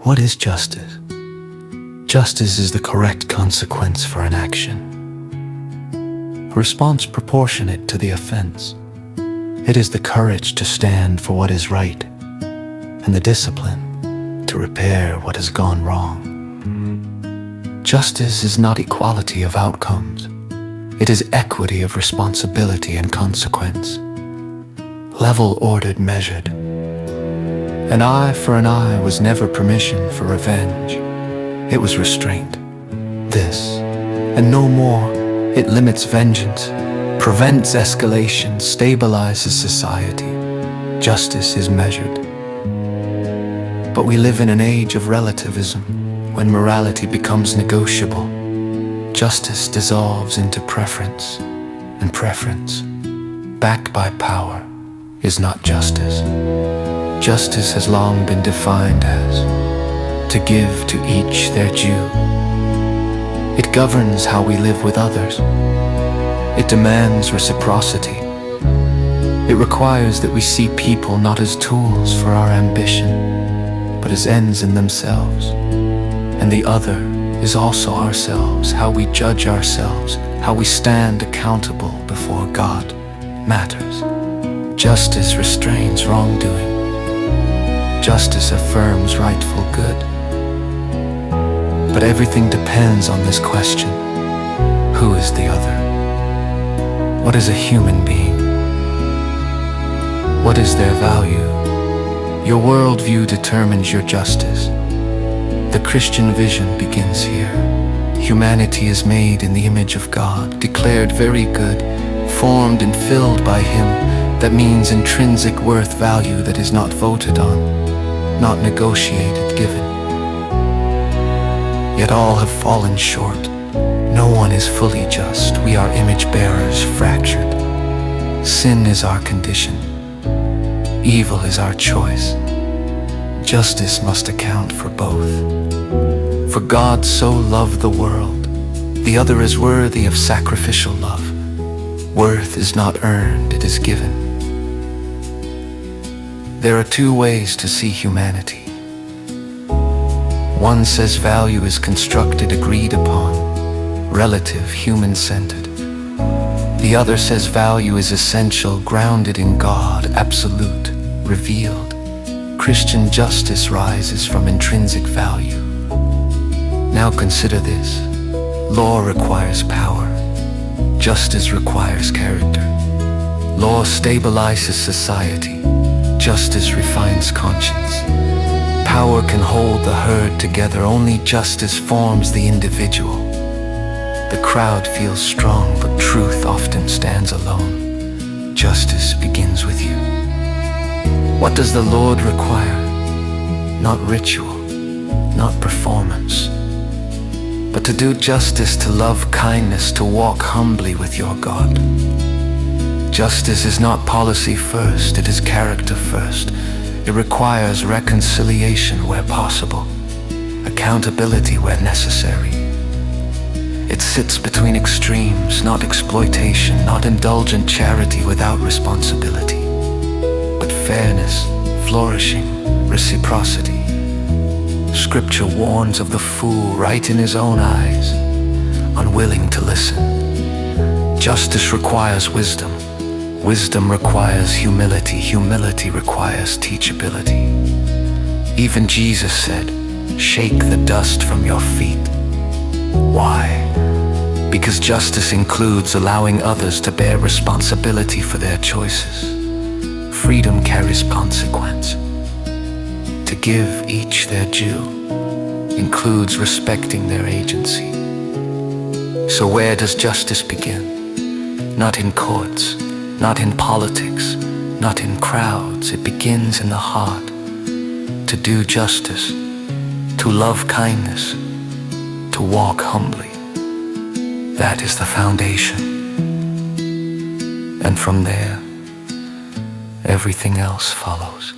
What is justice? Justice is the correct consequence for an action, a response proportionate to the offense. It is the courage to stand for what is right, and the discipline to repair what has gone wrong. Justice is not equality of outcomes. It is equity of responsibility and consequence. Level, ordered, measured. An eye for an eye was never permission for revenge. It was restraint. This, and no more. It limits vengeance, prevents escalation, stabilizes society. Justice is measured. But we live in an age of relativism, when morality becomes negotiable. Justice dissolves into preference, and preference, backed by power, is not justice. Justice has long been defined as to give to each their due. It governs how we live with others. It demands reciprocity. It requires that we see people not as tools for our ambition, but as ends in themselves. And the other is also ourselves, how we judge ourselves, how we stand accountable before God matters. Justice restrains wrongdoing. Justice affirms rightful good. But everything depends on this question: who is the other? What is a human being? What is their value? Your worldview determines your justice. The Christian vision begins here. Humanity is made in the image of God, declared very good, formed and filled by Him. That means intrinsic worth, value that is not voted on, not negotiated, given. Yet all have fallen short. No one is fully just. We are image bearers, fractured. Sin is our condition. Evil is our choice. Justice must account for both. For God so loved the world, the other is worthy of sacrificial love. Worth is not earned, it is given. There are two ways to see humanity. One says value is constructed, agreed upon, relative, human-centered. The other says value is essential, grounded in God, absolute, revealed. Christian justice rises from intrinsic value. Now consider this. Law requires power. Justice requires character. Law stabilizes society. Justice refines conscience. Power can hold the herd together. Only justice forms the individual. The crowd feels strong, but truth often stands alone. Justice begins with you. What does the Lord require? Not ritual, not performance, but to do justice, to love kindness, to walk humbly with your God. Justice is not policy first, it is character first. It requires reconciliation where possible, accountability where necessary. It sits between extremes, not exploitation, not indulgent charity without responsibility, but fairness, flourishing, reciprocity. Scripture warns of the fool right in his own eyes, unwilling to listen. Justice requires wisdom. Wisdom requires humility. Humility requires teachability. Even Jesus said, "Shake the dust from your feet." Why? Because justice includes allowing others to bear responsibility for their choices. Freedom carries consequence. To give each their due includes respecting their agency. So where does justice begin? Not in courts, not in politics, not in crowds. It begins in the heart. To do justice, to love kindness, to walk humbly. That is the foundation. And from there, everything else follows.